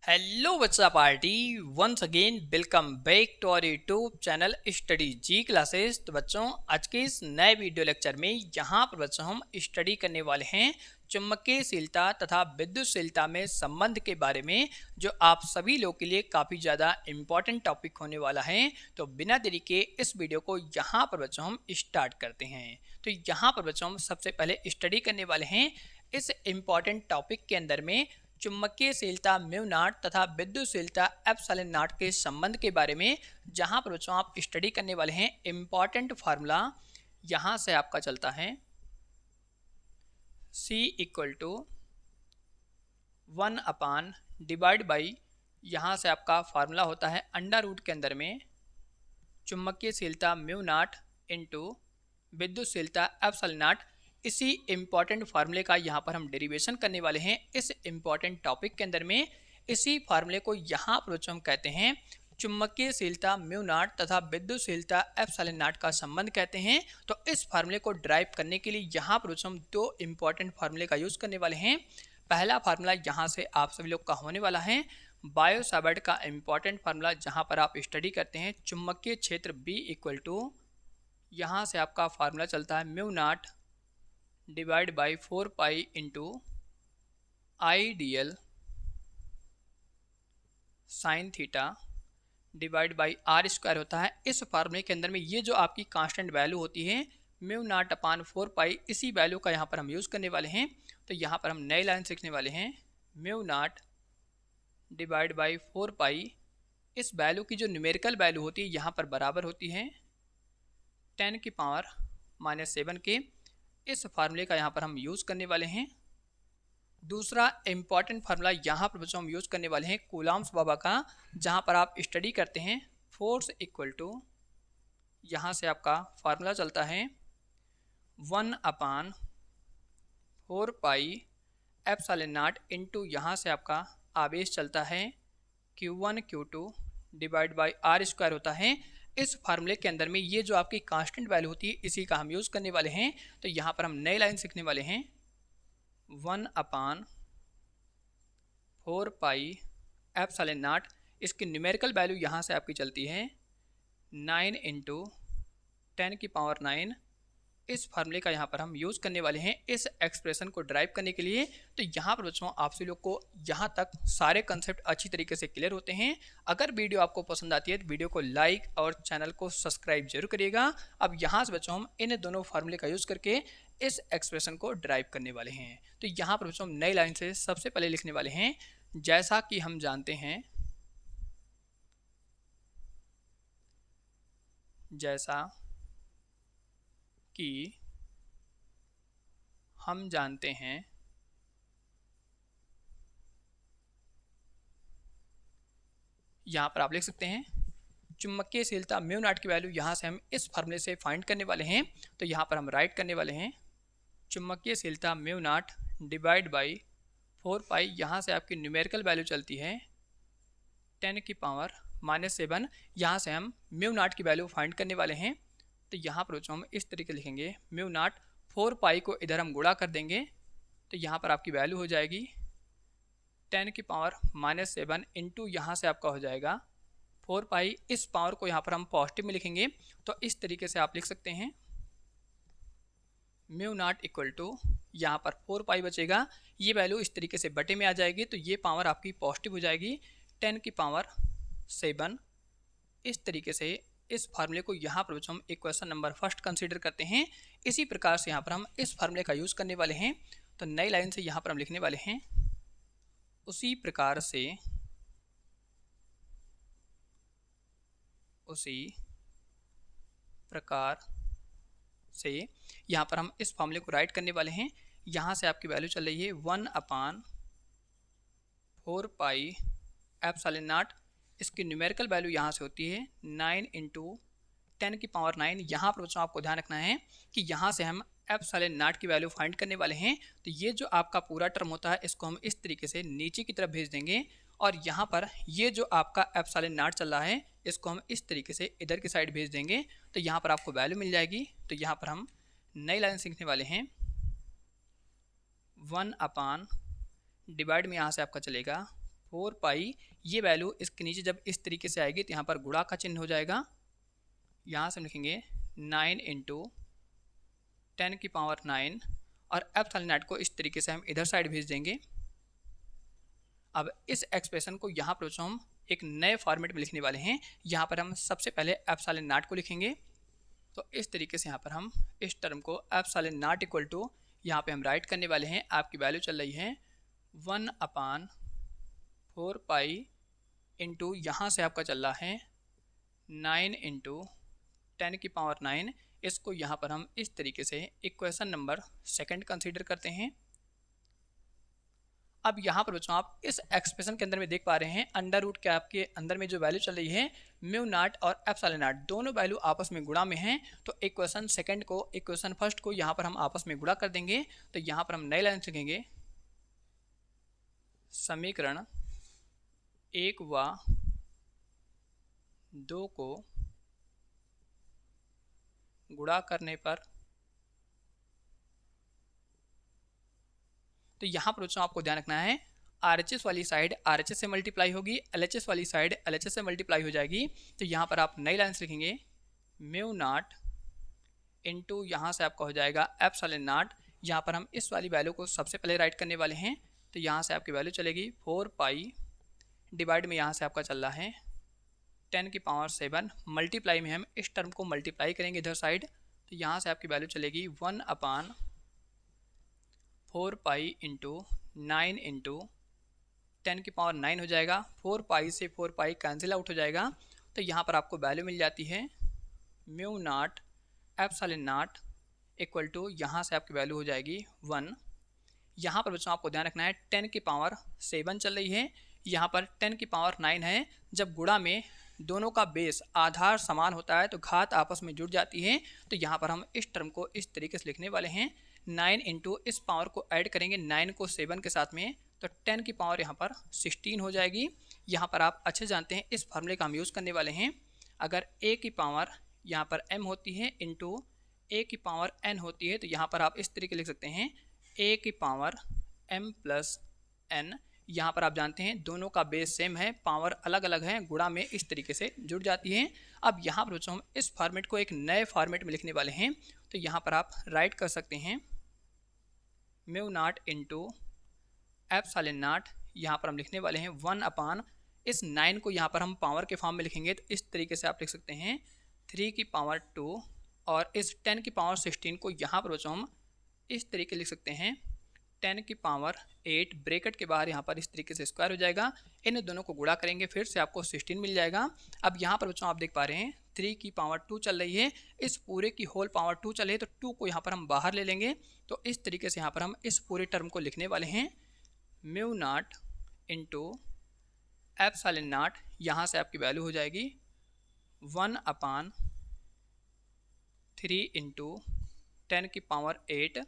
Hello बच्चा party, once again welcome back to our YouTube channel study ji classes. तो बच्चों, आज के इस नए वीडियो लेक्चर में यहाँ पर बच्चों हम स्टडी करने वाले हैं चुंबकीयशीलता तथा विद्युतशीलता में संबंध के बारे में, जो आप सभी लोग के लिए काफ़ी ज़्यादा इम्पॉर्टेंट टॉपिक होने वाला है। तो बिना देरी के इस वीडियो को यहाँ पर बच्चों हम स्टार्ट करते हैं। तो यहाँ पर बच्चों हम सबसे पहले स्टडी करने वाले हैं इस इम्पॉर्टेंट टॉपिक के अंदर में चुंबकीयशीलता म्यू नॉट तथा विद्युतशीलता एप्सिलॉन नॉट के संबंध के बारे में, जहां पर बच्चों आप स्टडी करने वाले हैं इम्पॉर्टेंट फार्मूला। यहां से आपका चलता है C equal to 1 divide by, यहाँ से आपका फार्मूला होता है अंडर रूट के अंदर में चुंबकीयशीलता म्यू नॉट इंटू विद्युतशीलता एप्सिलॉन नॉट। इसी इम्पॉर्टेंट फार्मूले का यहाँ पर हम डेरिवेशन करने वाले हैं इस इम्पॉर्टेंट टॉपिक के अंदर में। इसी फार्मूले को यहाँ पर हम कहते हैं चुंबकीयशीलता म्यू नॉट तथा विद्युतशीलता एप्सिलॉन नॉट का संबंध कहते हैं। तो इस फार्मूले को ड्राइव करने के लिए यहाँ पर हम दो इम्पॉर्टेंट फार्मूले का यूज़ करने वाले हैं। पहला फार्मूला यहाँ से आप सभी लोग का होने वाला है बायो-सावर्ट का इम्पॉर्टेंट फार्मूला, जहाँ पर आप स्टडी करते हैं चुंबकीय क्षेत्र B इक्वल टू, यहाँ से आपका फार्मूला चलता है mu naught divide by 4 pi into I D L sine theta divide by r square होता है। इस फार्मूले के अंदर में ये जो आपकी कांस्टेंट वैल्यू होती है म्यू नॉट अपान 4 पाई, इसी वैल्यू का यहाँ पर हम यूज़ करने वाले हैं। तो यहाँ पर हम नई लाइन सीखने वाले हैं म्यू नॉट डिवाइड बाई 4 पाई। इस वैल्यू की जो न्यूमेरिकल वैल्यू होती है यहाँ पर बराबर होती है 10 की पावर -7 के। इस फार्मूले का यहाँ पर हम यूज़ करने वाले हैं। दूसरा इम्पॉर्टेंट फार्मूला यहाँ पर बच्चों हम यूज़ करने वाले हैं कूलॉम्स बाबा का, जहाँ पर आप स्टडी करते हैं फोर्स इक्वल टू, यहाँ से आपका फार्मूला चलता है 1/4 पाई एप्सिलॉन नॉट इंटू, यहाँ से आपका आवेश चलता है Q1 Q2 divide by r square होता है। इस फार्मूले के अंदर में ये जो आपकी कांस्टेंट वैल्यू होती है इसी का हम यूज़ करने वाले हैं। तो यहाँ पर हम नई लाइन सीखने वाले हैं 1/4 पाई एप्सिलॉन नॉट। इसकी न्यूमेरिकल वैल्यू यहाँ से आपकी चलती है 9 इंटू 10 की पावर 9। इस फार्मूले का यहाँ पर हम यूज़ करने वाले हैं इस एक्सप्रेशन को ड्राइव करने के लिए। तो यहाँ पर बच्चों आप सभी लोग को यहाँ तक सारे कंसेप्ट अच्छी तरीके से क्लियर होते हैं। अगर वीडियो आपको पसंद आती है तो वीडियो को लाइक और चैनल को सब्सक्राइब जरूर करिएगा। अब यहाँ से बच्चों हम इन दोनों फार्मूले का यूज़ करके इस एक्सप्रेशन को ड्राइव करने वाले हैं। तो यहाँ पर बच्चों हम नई लाइन से सबसे पहले लिखने वाले हैं जैसा कि हम जानते हैं, जैसा कि हम जानते हैं यहाँ पर आप लिख सकते हैं चुंबकीयशीलता म्यू नॉट की वैल्यू यहाँ से हम इस फार्मूले से फाइंड करने वाले हैं। तो यहाँ पर हम राइट करने वाले हैं चुंबकीयशीलता म्यू नॉट डिवाइड बाई 4 पाई, यहाँ से आपकी न्यूमेरिकल वैल्यू चलती है 10 की पावर -7। यहाँ से हम म्यू नॉट की वैल्यू फाइंड करने वाले हैं। तो यहाँ पर हम इस तरीके लिखेंगे म्यू नॉट 4 पाई को इधर हम गुणा कर देंगे। तो यहाँ पर आपकी वैल्यू हो जाएगी 10 की पावर -7 इंटू, यहाँ से आपका हो जाएगा 4 पाई। इस पावर को यहाँ पर हम पॉजिटिव में लिखेंगे। तो इस तरीके से आप लिख सकते हैं म्यू नॉट इक्वल टू, यहाँ पर 4 पाई बचेगा, ये वैल्यू इस तरीके से बटे में आ जाएगी। तो ये पावर आपकी पॉजिटिव हो जाएगी 10 की पावर 7। इस तरीके से इस फार्मूले को यहाँ पर हम इक्वेशन नंबर फर्स्ट कंसीडर करते हैं। इसी प्रकार से यहाँ पर हम इस फार्मूले का यूज़ करने वाले हैं। तो नई लाइन से यहाँ पर हम लिखने वाले हैं उसी प्रकार से यहाँ पर हम इस फार्मूले को राइट करने वाले हैं। यहाँ से आपकी वैल्यू चल रही है 1/4 पाई एप्सिलॉन नॉट। इसकी न्यूमेरिकल वैल्यू यहाँ से होती है 9 इंटू 10 की पावर 9। यहाँ पर बच्चों आपको ध्यान रखना है कि यहाँ से हम एप्सिलॉन नॉट की वैल्यू फाइंड करने वाले हैं। तो ये जो आपका पूरा टर्म होता है इसको हम इस तरीके से नीचे की तरफ भेज देंगे, और यहाँ पर ये जो आपका एप्सिलॉन नॉट चल रहा है इसको हम इस तरीके से इधर की साइड भेज देंगे। तो यहाँ पर आपको वैल्यू मिल जाएगी। तो यहाँ पर हम नई लाइन सीखने वाले हैं 1 अपान डिवाइड में यहाँ से आपका चलेगा 4 पाई, ये वैल्यू इसके नीचे जब इस तरीके से आएगी तो यहाँ पर गुणा का चिन्ह हो जाएगा। यहाँ से हम लिखेंगे 9 इंटू 10⁹ और एप्सिलॉन नॉट को इस तरीके से हम इधर साइड भेज देंगे। अब इस एक्सप्रेशन को यहाँ पर हम एक नए फॉर्मेट में लिखने वाले हैं। यहाँ पर हम सबसे पहले एप्सिलॉन नॉट को लिखेंगे। तो इस तरीके से यहाँ पर हम इस टर्म को एप्सिलॉन नॉट इक्वल टू यहाँ पे हम राइट करने वाले हैं। आपकी वैल्यू चल रही है 1/4 पाई इंटू यहाँ से आपका चल रहा है 9 इंटू 10⁹। इसको यहाँ पर हम इस तरीके से इक्वेशन नंबर 2 कंसीडर करते हैं। अब यहाँ पर बच्चों आप इस एक्सप्रेशन के अंदर में देख पा रहे हैं अंडर रूट के आपके अंदर में जो वैल्यू चल रही है म्यू नॉट और एप्सिलॉन नॉट दोनों वैल्यू आपस में गुणा में हैं। तो इक्वेशन 2 को इक्वेशन 1 को यहाँ पर हम आपस में गुणा कर देंगे। तो यहाँ पर हम नई लाइन लिखेंगे समीकरण 1 व 2 को गुणा करने पर। तो यहाँ पर बच्चों आपको ध्यान रखना है RHS वाली साइड RHS से मल्टीप्लाई होगी, LHS वाली साइड LHS से मल्टीप्लाई हो जाएगी। तो यहाँ पर आप नई लाइन लिखेंगे म्यू नॉट इंटू यहाँ से आपका हो जाएगा एप्सिलॉन नॉट। यहाँ पर हम इस वाली वैल्यू को सबसे पहले राइट करने वाले हैं। तो यहाँ से आपकी वैल्यू चलेगी 4 पाई डिवाइड में यहाँ से आपका चल रहा है 10⁻7। मल्टीप्लाई में हम इस टर्म को मल्टीप्लाई करेंगे इधर साइड। तो यहाँ से आपकी वैल्यू चलेगी 1/4 पाई इंटू 9 इंटू 10⁹ हो जाएगा। 4 पाई से 4 पाई कैंसिल आउट हो जाएगा। तो यहाँ पर आपको वैल्यू मिल जाती है mu naught epsilon naught equal to यहाँ से आपकी वैल्यू हो जाएगी 1। यहाँ पर बच्चों आपको ध्यान रखना है 10⁻7 चल रही है, यहाँ पर 10⁹ है। जब गुणा में दोनों का बेस आधार समान होता है तो घात आपस में जुड़ जाती है। तो यहाँ पर हम इस टर्म को इस तरीके से लिखने वाले हैं 9 इंटू इस पावर को ऐड करेंगे 9 को 7 के साथ में तो 10 की पावर यहाँ पर 16 हो जाएगी। यहाँ पर आप अच्छे जानते हैं इस फार्मूले का हम यूज़ करने वाले हैं। अगर a की पावर यहाँ पर m होती है इंटू a की पावर n होती है तो यहाँ पर आप इस तरीके लिख सकते हैं a की पावर m प्लस n। यहाँ पर आप जानते हैं दोनों का बेस सेम है, पावर अलग अलग है, गुणा में इस तरीके से जुड़ जाती है। अब यहाँ पर बच्चों हम इस फॉर्मेट को एक नए फॉर्मेट में लिखने वाले हैं। तो यहाँ पर आप राइट कर सकते हैं mu naught into epsilon not. यहाँ पर हम लिखने वाले हैं 1/, इस 9 को यहाँ पर हम पावर के फॉर्म में लिखेंगे तो इस तरीके से आप लिख सकते हैं 3⁻2 और इस 10⁻16 को यहाँ पर बच्चों हम इस तरीके लिख सकते हैं 10⁸ ब्रैकेट के बाहर यहाँ पर इस तरीके से स्क्वायर हो जाएगा। इन दोनों को गुणा करेंगे फिर से आपको 16 मिल जाएगा। अब यहाँ पर बच्चों आप देख पा रहे हैं 3⁻2 चल रही है, इस पूरे की होल पावर 2 चल रही है तो 2 को यहाँ पर हम बाहर ले लेंगे। तो इस तरीके से यहाँ पर हम इस पूरे टर्म को लिखने वाले हैं mu naught into epsilon not. यहाँ से आपकी वैल्यू हो जाएगी 1/3 इंटू 10⁸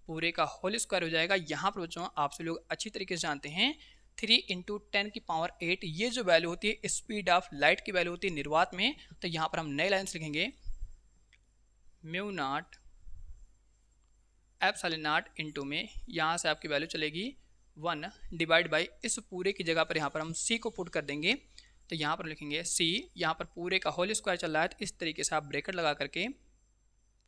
पूरे का होल स्क्वायर हो जाएगा। यहाँ पर बच्चों आपसे लोग अच्छी तरीके से जानते हैं 3 इंटू 10⁸ ये जो वैल्यू होती है स्पीड ऑफ लाइट की वैल्यू होती है निर्वात में। तो यहाँ पर हम नए लाइन्स लिखेंगे mu naught epsilon not into में यहाँ से आपकी वैल्यू चलेगी 1 डिवाइड बाई इस पूरे की जगह पर यहाँ पर हम c को पुट कर देंगे। तो यहाँ पर लिखेंगे c, यहाँ पर पूरे का होल स्क्वायर चल रहा है तो इस तरीके से आप ब्रैकेट लगा करके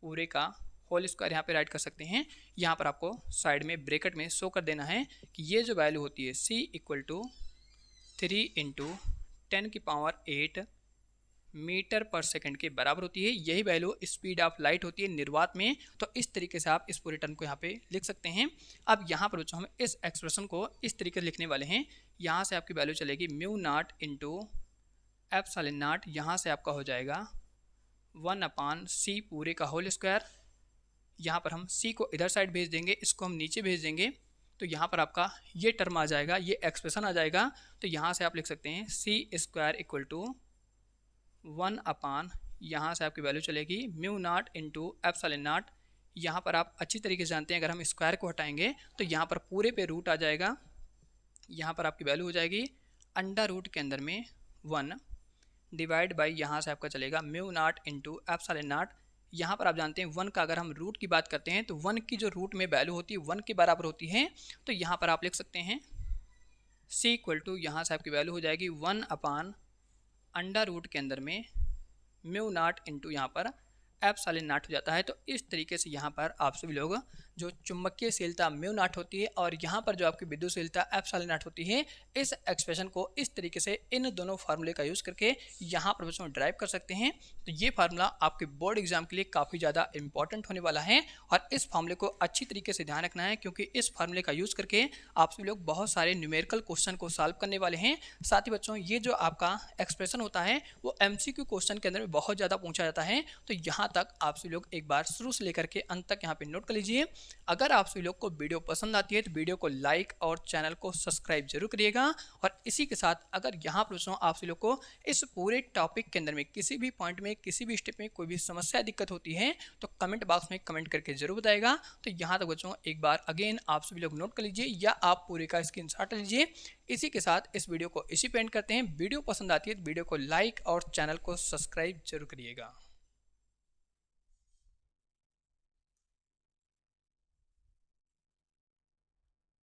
पूरे का होल स्क्वायर यहाँ पे राइट कर सकते हैं। यहाँ पर आपको साइड में ब्रैकेट में शो कर देना है कि ये जो वैल्यू होती है c equal to 3 into 10⁸ metre पर सेकंड के बराबर होती है। यही वैल्यू स्पीड ऑफ लाइट होती है निर्वात में। तो इस तरीके से आप इस पूरे टर्म को यहाँ पे लिख सकते हैं। अब यहाँ पर बच्चों हम इस एक्सप्रेशन को इस तरीके से लिखने वाले हैं। यहाँ से आपकी वैल्यू चलेगी mu naught into epsilon not. यहाँ से आपका हो जाएगा 1/c पूरे का होल स्क्वायर। यहाँ पर हम c को इधर साइड भेज देंगे, इसको हम नीचे भेज देंगे तो यहाँ पर आपका ये टर्म आ जाएगा, ये एक्सप्रेशन आ जाएगा। तो यहाँ से आप लिख सकते हैं c² इक्वल टू 1/, यहाँ से आपकी वैल्यू चलेगी mu naught into epsilon not. यहाँ पर आप अच्छी तरीके से जानते हैं अगर हम स्क्वायर को हटाएंगे तो यहाँ पर पूरे पे रूट आ जाएगा। यहाँ पर आपकी वैल्यू हो जाएगी अंडर रूट के अंदर में 1 डिवाइड बाई यहाँ से आपका चलेगा mu naught into epsilon not. यहाँ पर आप जानते हैं 1 का अगर हम रूट की बात करते हैं तो 1 की जो रूट में वैल्यू होती है 1 के बराबर होती है। तो यहाँ पर आप लिख सकते हैं सी इक्वल टू यहाँ से आपकी वैल्यू हो जाएगी 1/अंडर रूट के अंदर में म्यू नॉट इंटू यहाँ पर एप्सिलॉन नॉट हो जाता है। तो इस तरीके से यहाँ पर आप सभी लोग जो चुंबकीयशीलता म्यू नॉट होती है और यहाँ पर जो आपकी विद्युतशीलता एप्सिलॉन नॉट होती है, इस एक्सप्रेशन को इस तरीके से इन दोनों फार्मूले का यूज़ करके यहाँ पर बच्चों ड्राइव कर सकते हैं। तो ये फार्मूला आपके बोर्ड एग्जाम के लिए काफ़ी ज़्यादा इंपॉर्टेंट होने वाला है और इस फार्मूले को अच्छी तरीके से ध्यान रखना है, क्योंकि इस फार्मूले का यूज़ करके आप सभी लोग बहुत सारे न्यूमेरिकल क्वेश्चन को सॉल्व करने वाले हैं। साथ ही बच्चों ये जो आपका एक्सप्रेशन होता है वो MCQ क्वेश्चन के अंदर में बहुत ज़्यादा पूछा जाता है। तो यहाँ तक आप सभी लोग एक बार शुरू से लेकर के अंत तक यहाँ पे नोट कर लीजिए। अगर आप सभी लोग को वीडियो पसंद आती है तो वीडियो को लाइक और चैनल को सब्सक्राइब जरूर करिएगा। और इसी के साथ अगर यहाँ पर आप सभी लोग को इस पूरे टॉपिक के अंदर में किसी भी पॉइंट में, किसी भी स्टेप में कोई भी समस्या दिक्कत होती है तो कमेंट बॉक्स में कमेंट करके जरूर बताएगा। तो यहाँ तक बच्चों एक बार अगेन आप सभी लोग नोट कर लीजिए या आप पूरे का स्क्रीनशॉट लीजिए। इसी के साथ इस वीडियो को इसी पे एंड करते हैं। वीडियो पसंद आती है तो वीडियो को लाइक और चैनल को सब्सक्राइब जरूर करिएगा।